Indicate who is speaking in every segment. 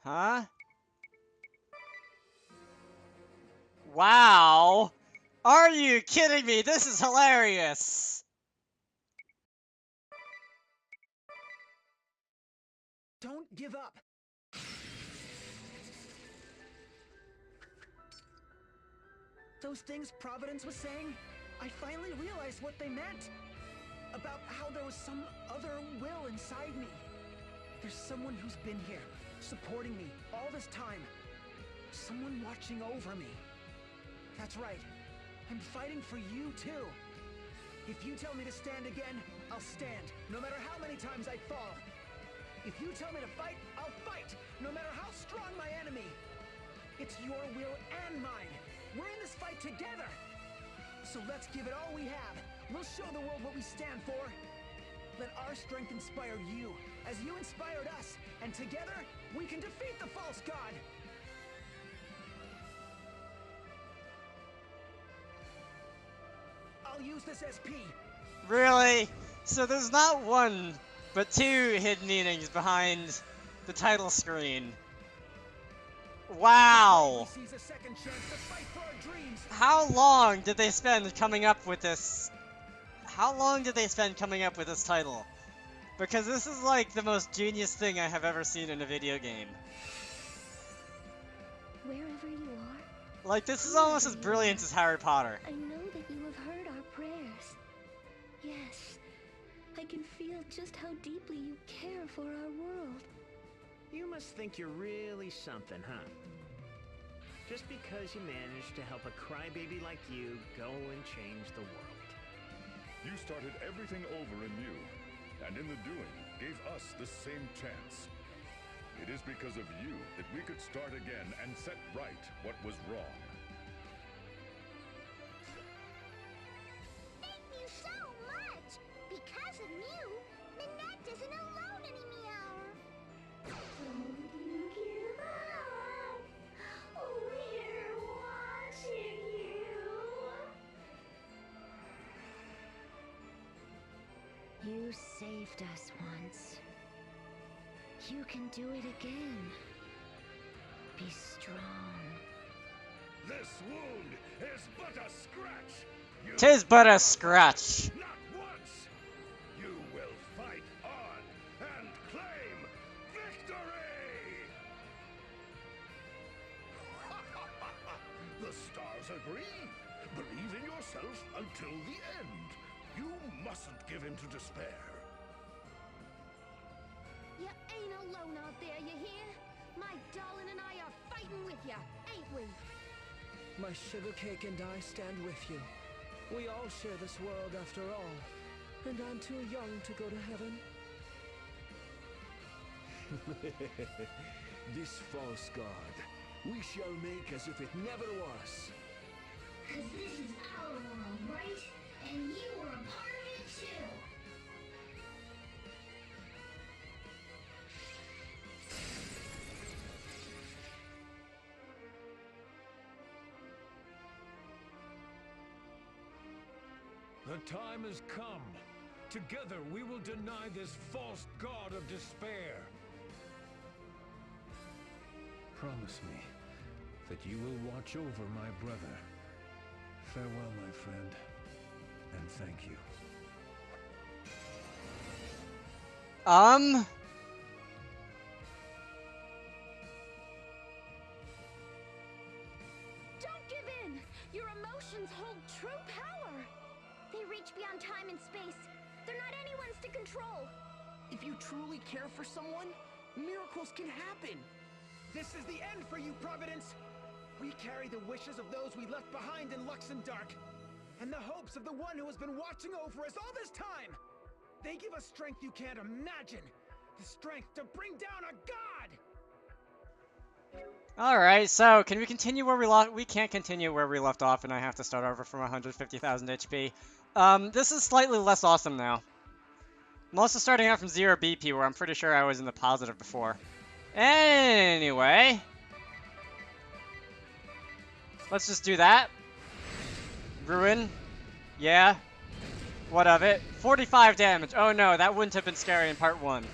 Speaker 1: Huh? Wow! Are you kidding me? This is hilarious!
Speaker 2: Don't give up. Those things Providence was saying, I finally realized what they meant. About how there was some other will inside me. There's someone who's been here, supporting me all this time. Someone watching over me. That's right. I'm fighting for you too. If you tell me to stand again, I'll stand, no matter how many times I fall. If you tell me to fight, I'll fight, no matter how strong my enemy. It's your will and mine. We're in this fight together. So let's give it all we have. We'll show the world what we stand for. Let our strength inspire you, as you inspired us. And together, we can defeat the false god. I'll use this SP.
Speaker 1: Really? So there's not one, but two hidden meanings behind the title screen. Wow! How long did they spend coming up with this? How long did they spend coming up with this title? Because this is like the most genius thing I have ever seen in a video game.
Speaker 3: Wherever you are.
Speaker 1: Like, this is almost as brilliant as Harry Potter.
Speaker 3: I know that you have heard our prayers. Yes, I can feel just how deeply you care for our world.
Speaker 4: You must think you're really something, huh? Just because you managed to help a crybaby like you go and change the world.
Speaker 5: You started everything over anew, and in the doing, gave us the same chance. It is because of you that we could start again and set right what was wrong.
Speaker 6: Thank you so much! Because of you, Minette isn't alone anymore! Don't you give up! We're watching you!
Speaker 3: You saved us once. You can do it again. Be strong.
Speaker 5: This wound is but a scratch!
Speaker 1: 'Tis but a scratch.
Speaker 5: Not once! You will fight on and claim victory! The stars agree. Believe in yourself until the end. You mustn't give in to despair.
Speaker 6: You ain't alone out there, you hear? My darling and I are fighting with you, ain't we?
Speaker 2: My sugar cake and I stand with you. We all share this world after all. And I'm too young to go to heaven. This false god, we shall make as if it never was.
Speaker 6: 'Cause this is our world, right? And you were a part of it too.
Speaker 7: The time has come. Together we will deny this false god of despair. Promise me that you will watch over my brother. Farewell, my friend, and thank you.
Speaker 6: Don't give in! Your emotions hold true power! They reach beyond time and space. They're not anyone's to control.
Speaker 2: If you truly care for someone, miracles can happen. This is the end for you, Providence. We carry the wishes of those we left behind in Luxemdark, and the hopes of the one who has been watching over us all this time. They give us strength you can't imagine. The strength to bring down a god!
Speaker 1: Alright, so can we continue where we left? We can't continue where we left off, and I have to start over from 150,000 HP. This is slightly less awesome now. I'm also starting out from 0 BP, where I'm pretty sure I was in the positive before. Anyway. Let's just do that. Ruin. Yeah. What of it? 45 damage. Oh no, that wouldn't have been scary in part 1.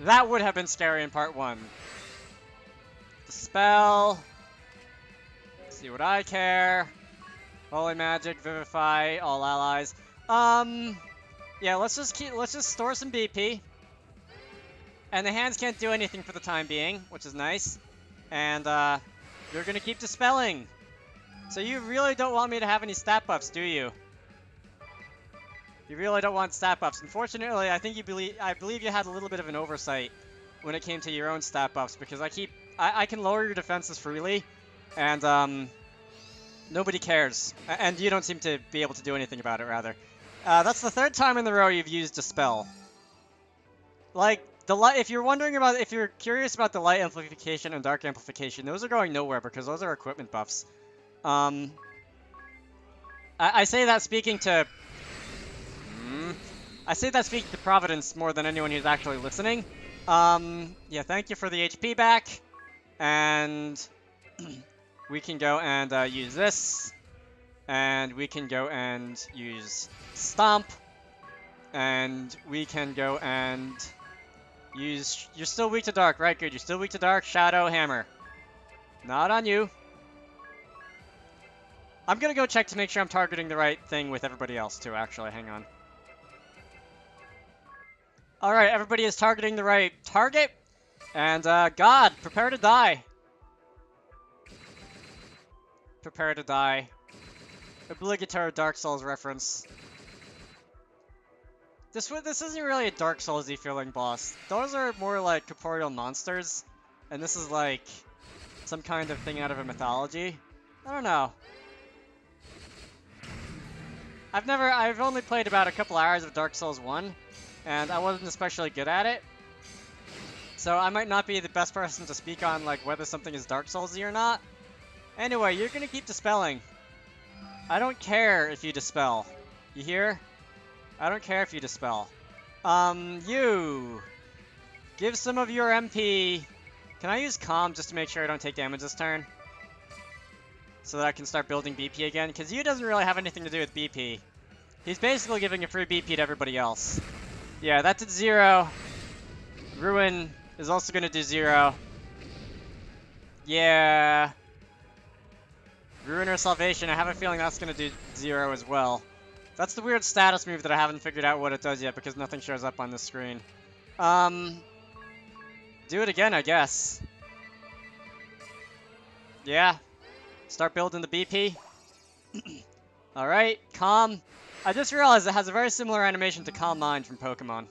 Speaker 1: That would have been scary in part 1. Dispel. See what I care. Holy Magic, Vivify, all allies. Yeah, let's just store some BP. And the hands can't do anything for the time being, which is nice. And, you're gonna keep dispelling. So you really don't want me to have any stat buffs, do you? You really don't want stat buffs. Unfortunately, I believe you had a little bit of an oversight when it came to your own stat buffs, because I can lower your defenses freely, and, nobody cares. And you don't seem to be able to do anything about it, rather. That's the 3rd time in the row you've used Dispel. Like, if you're curious about the Light Amplification and Dark Amplification, those are going nowhere because those are equipment buffs. I say that speaking to... I say that speaking to Providence more than anyone who's actually listening. Yeah, thank you for the HP back. And... we can go and use this. And we can go and use Stomp. And we can go and use... You're still weak to Dark, right? Good, you're still weak to Dark. Shadow, Hammer. Not on you. I'm gonna go check to make sure I'm targeting the right thing with everybody else, too, actually. Hang on. Alright, everybody is targeting the right target. And, God, prepare to die. Prepare to die. Obligatory Dark Souls reference. This isn't really a Dark Souls-y feeling boss. Those are more like corporeal monsters. And this is like some kind of thing out of a mythology. I don't know. I've only played about a couple hours of Dark Souls 1, and I wasn't especially good at it. So I might not be the best person to speak on like whether something is Dark Souls-y or not. Anyway, you're gonna keep dispelling. I don't care if you dispel. You hear? I don't care if you dispel. You! Give some of your MP... Can I use Calm just to make sure I don't take damage this turn? So that I can start building BP again? Because you doesn't really have anything to do with BP. He's basically giving a free BP to everybody else. Yeah, that did 0. Ruin is also gonna do 0. Yeah... Ruin or Salvation, I have a feeling that's gonna do 0 as well. That's the weird status move that I haven't figured out what it does yet because nothing shows up on the screen. Do it again, I guess. Yeah. Start building the BP. Alright, Calm. I just realized it has a very similar animation to Calm Mind from Pokemon.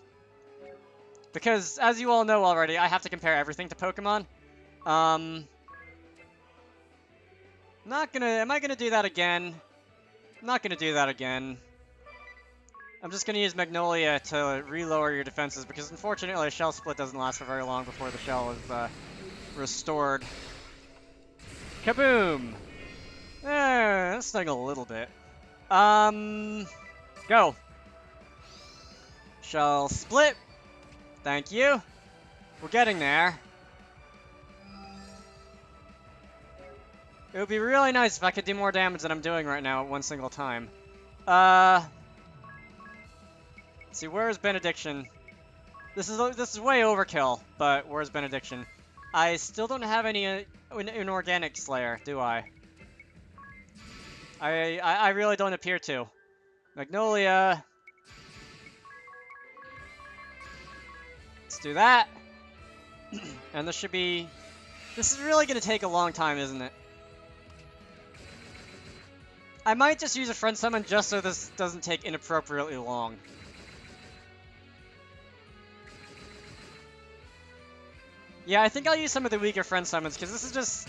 Speaker 1: Because, as you all know already, I have to compare everything to Pokemon. Am I gonna do that again? I'm not gonna do that again. I'm just gonna use Magnolia to re-lower your defenses, because unfortunately a Shell Split doesn't last for very long before the shell is, restored. Kaboom! That's stung a little bit. Go! Shell Split! Thank you! We're getting there. It would be really nice if I could do more damage than I'm doing right now at one single time. Let's see, where's Benediction? This is way overkill, but where's Benediction? I still don't have any inorganic Slayer, do I? I really don't appear to. Magnolia. Let's do that. And this should be... This is really going to take a long time, isn't it? I might just use a friend summon just so this doesn't take inappropriately long. Yeah, I think I'll use some of the weaker friend summons, because this is just...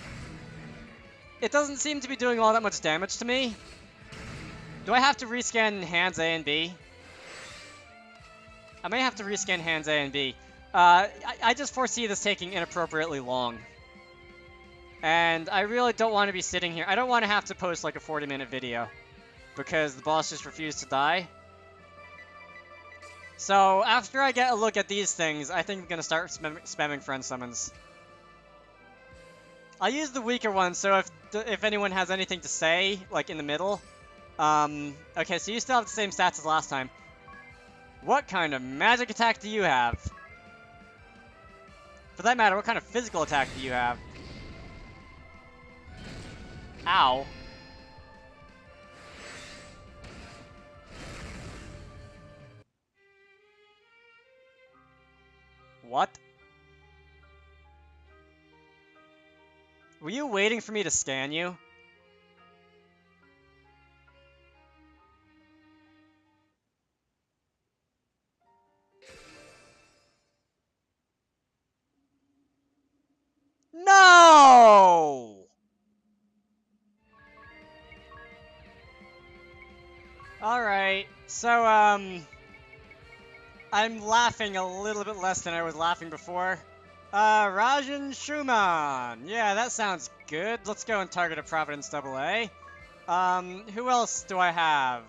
Speaker 1: It doesn't seem to be doing all that much damage to me. Do I have to rescan hands A and B? I may have to rescan hands A and B. I just foresee this taking inappropriately long. And I really don't want to be sitting here. I don't want to have to post like a 40-minute video because the boss just refused to die. So after I get a look at these things, I think I'm going to start spamming friend summons. I'll use the weaker ones, so if anyone has anything to say, like in the middle. Okay, so you still have the same stats as last time. What kind of magic attack do you have? For that matter, what kind of physical attack do you have? Ow. What? Were you waiting for me to scan you? No! Alright, so, I'm laughing a little bit less than I was laughing before. Rajan Schumann! Yeah, that sounds good. Let's go and target a Providence AA. Who else do I have?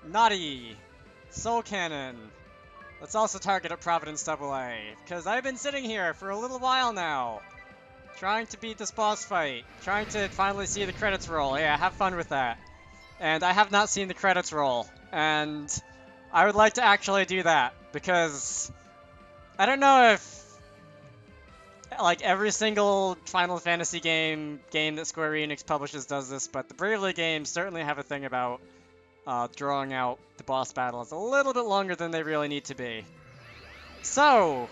Speaker 1: Naughty! Soul Cannon! Let's also target a Providence AA, because I've been sitting here for a little while now, trying to beat this boss fight, trying to finally see the credits roll. Yeah, have fun with that. And I have not seen the credits roll, and I would like to actually do that, because I don't know if like every single Final Fantasy game that Square Enix publishes does this, but the Bravely games certainly have a thing about drawing out the boss battles a little bit longer than they really need to be. So,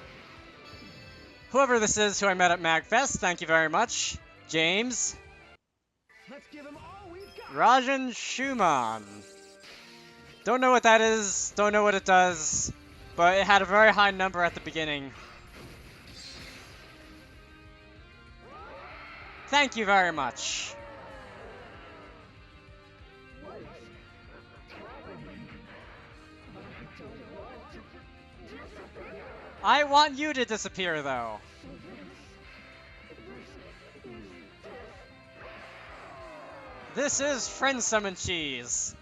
Speaker 1: whoever this is who I met at MagFest, thank you very much. James.
Speaker 2: Let's give him all we've got.
Speaker 1: Rajan Schumann. Don't know what that is, don't know what it does, but it had a very high number at the beginning. Thank you very much. I want you to disappear, though. This is Friend Summon Cheese.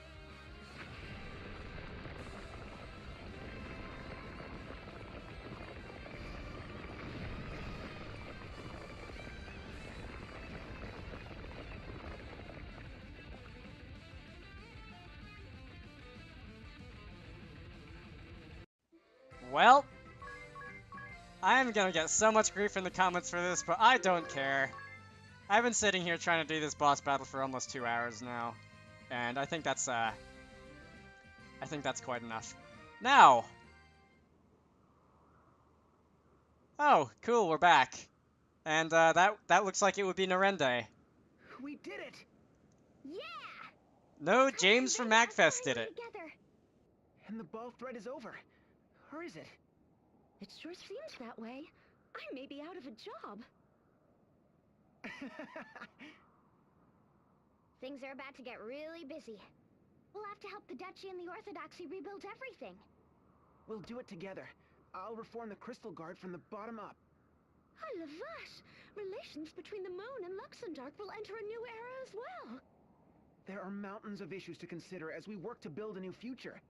Speaker 1: Well, I'm gonna get so much grief in the comments for this, but I don't care. I've been sitting here trying to do this boss battle for almost 2 hours now, and I think that's quite enough. Now! Oh, cool, we're back. And, that looks like it would be Narende.
Speaker 2: We did it!
Speaker 6: Yeah!
Speaker 1: No, James from MagFest did it.
Speaker 6: Together.
Speaker 2: And the ball thread is over. Or is it?
Speaker 3: It sure seems that way. I may be out of a job.
Speaker 6: Things are about to get really busy. We'll have to help the Duchy and the Orthodoxy rebuild everything.
Speaker 2: We'll do it together. I'll reform the Crystal Guard from the bottom up.
Speaker 3: Oh, la vache! Relations between the moon and Luxembourg will enter a new era as well.
Speaker 2: There are mountains of issues to consider as we work to build a new future.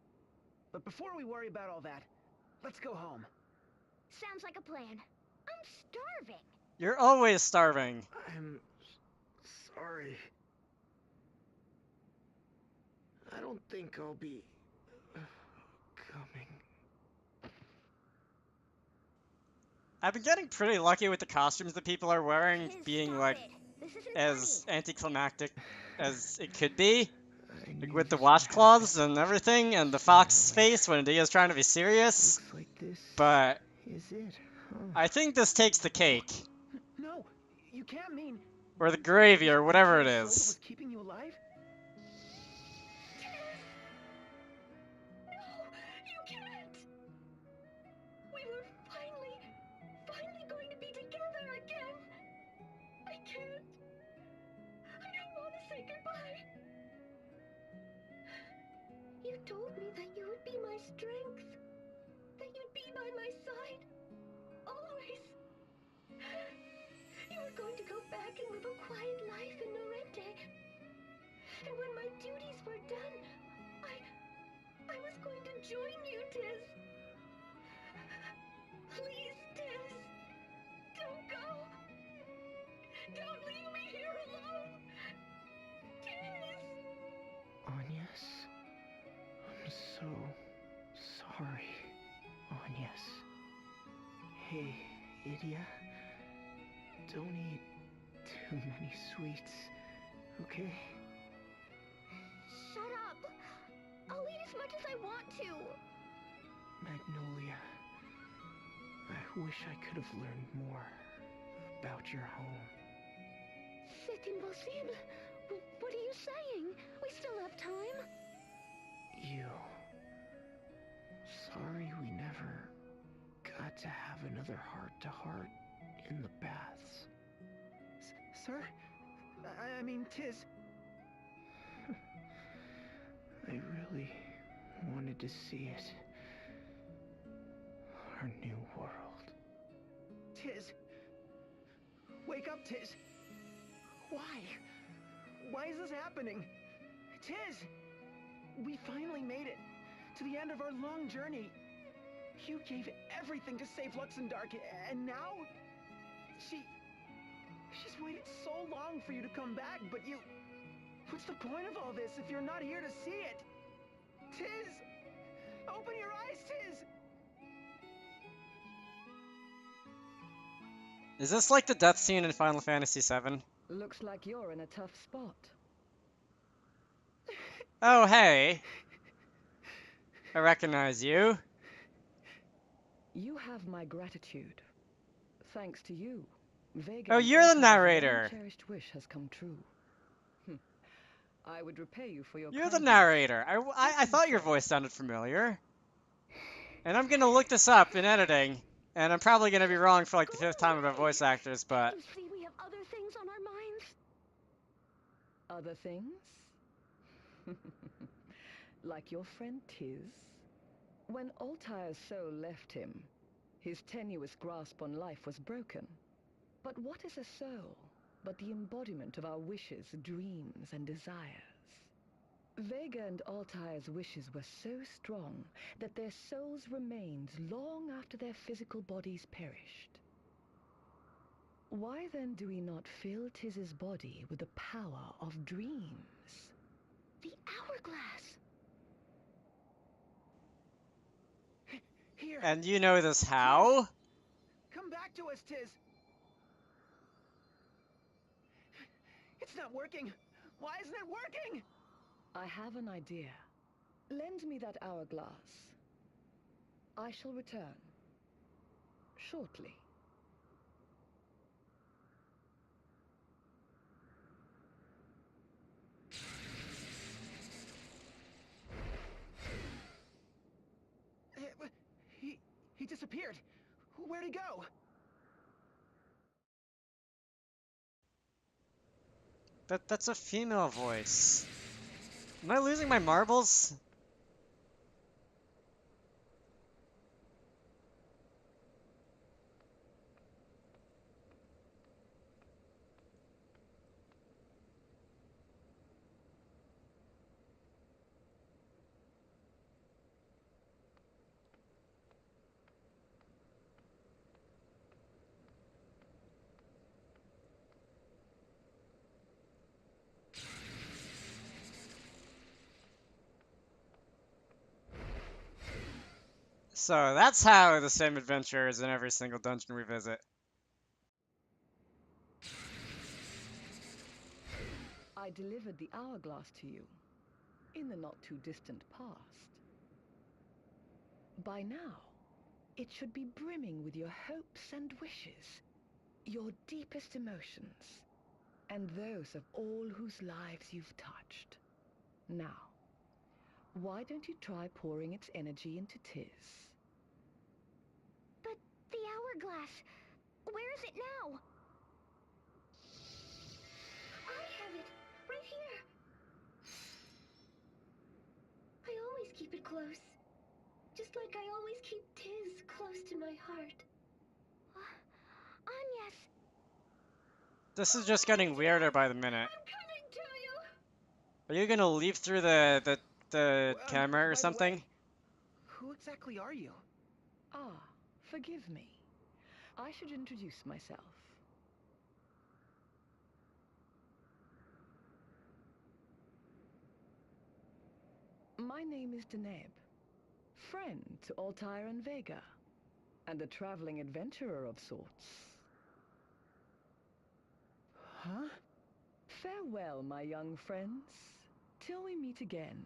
Speaker 2: But before we worry about all that, let's go home.
Speaker 6: Sounds like a plan. I'm starving.
Speaker 1: You're always starving.
Speaker 8: I'm sorry. I don't think I'll be coming.
Speaker 1: I've been getting pretty lucky with the costumes that people are wearing
Speaker 6: Kids,
Speaker 1: being,
Speaker 6: stop
Speaker 1: like,
Speaker 6: it. This isn't
Speaker 1: as
Speaker 6: funny.
Speaker 1: anticlimactic as it could be.
Speaker 8: I
Speaker 1: Like
Speaker 8: knew
Speaker 1: with the
Speaker 8: this would
Speaker 1: washcloths
Speaker 8: happen.
Speaker 1: and everything, and the fox face when Dia's trying to be serious.
Speaker 8: Looks like this
Speaker 1: But
Speaker 8: is it, huh?
Speaker 1: I think this takes the cake.
Speaker 2: No, you can't mean...
Speaker 1: Or the gravy, or whatever it
Speaker 2: Soul that was
Speaker 1: is.
Speaker 2: keeping you alive?
Speaker 3: No, you can't! We were finally going to be together again. I can't. I don't want to say goodbye. You told me that you would be my strength. That you'd be by my side. Always. You were going to go back and live a quiet life in Norente. And when my duties were done, I was going to join you, Tiz. Please, Tiz. Don't go. Don't leave me here alone. Tiz.
Speaker 8: Agnes? I'm so sorry, Agnes. Hey, Idia, don't eat too many sweets, okay?
Speaker 6: Shut up! I'll eat as much as I want to!
Speaker 8: Magnolia, I wish I could have learned more about your home.
Speaker 6: C'est impossible! What are you saying? We still have time.
Speaker 8: You. Sorry we never got to have another heart-to-heart in the baths.
Speaker 2: Sir? I mean, Tiz.
Speaker 8: I really wanted to see it. Our new world.
Speaker 2: Tiz. Wake up, Tiz. Why? Why is this happening? Tiz! We finally made it. To the end of our long journey. You gave everything to save Luxemdark, and now? She's waited so long for you to come back, but you... What's the point of all this if you're not here to see it? Tiz! Open your eyes, Tiz!
Speaker 1: Is this like the death scene in Final Fantasy VII?
Speaker 9: Looks like you're in a tough spot.
Speaker 1: Oh, hey. I recognize you.
Speaker 9: You have my gratitude. Thanks to you, Vega
Speaker 1: Oh,
Speaker 9: and
Speaker 1: you're the
Speaker 9: Altair's
Speaker 1: narrator.
Speaker 9: long-cherished wish has come true. I would repay you for your
Speaker 1: You're the
Speaker 9: kindness.
Speaker 1: narrator. I thought your voice sounded familiar. And I'm gonna look this up in editing. And I'm probably gonna be wrong for like the 5th time about voice actors, but...
Speaker 6: You see, we have other things on our minds.
Speaker 9: Other things? Like your friend Tiz? When Altair's soul left him, his tenuous grasp on life was broken. But what is a soul but the embodiment of our wishes, dreams, and desires? Vega and Altair's wishes were so strong that their souls remained long after their physical bodies perished. Why then do we not fill Tiz's body with the power of dreams?
Speaker 6: The hourglass.
Speaker 2: Here.
Speaker 1: And you know this how?
Speaker 2: Come back to us, Tiz. It's not working. Why isn't it working?
Speaker 9: I have an idea. Lend me that hourglass. I shall return. Shortly.
Speaker 2: He disappeared. Where'd he go?
Speaker 1: That's a female voice. Am I losing my marbles? So that's how the same adventure is in every single dungeon we visit.
Speaker 9: I delivered the hourglass to you in the not-too-distant past. By now, it should be brimming with your hopes and wishes, your deepest emotions, and those of all whose lives you've touched. Now, why don't you try pouring its energy into Tiz?
Speaker 6: But the hourglass, where is it now?
Speaker 3: I have it, right here. I always keep it close. Just like I always keep Tiz close to my heart.
Speaker 6: Agnes!
Speaker 1: This is just getting weirder by the minute.
Speaker 3: I'm coming to you!
Speaker 1: Are you gonna leap through the camera or
Speaker 2: By the
Speaker 1: something?
Speaker 2: way, who exactly are you?
Speaker 9: Ah, forgive me. I should introduce myself. My name is Deneb, friend to Altair and Vega, and a traveling adventurer of sorts.
Speaker 8: Huh?
Speaker 9: Farewell, my young friends, till we meet again.